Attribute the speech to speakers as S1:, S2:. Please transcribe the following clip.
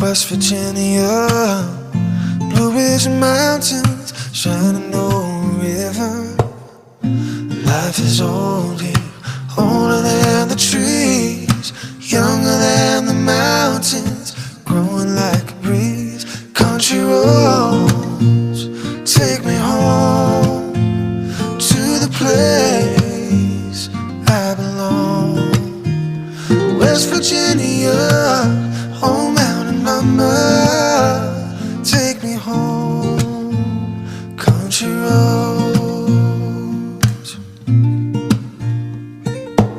S1: West Virginia, Blue Ridge Mountains, Shenandoah River. Life is old here, older than the trees, younger than the mountains, growing like a breeze. Country roads take me home to the place I belong. West Virginia,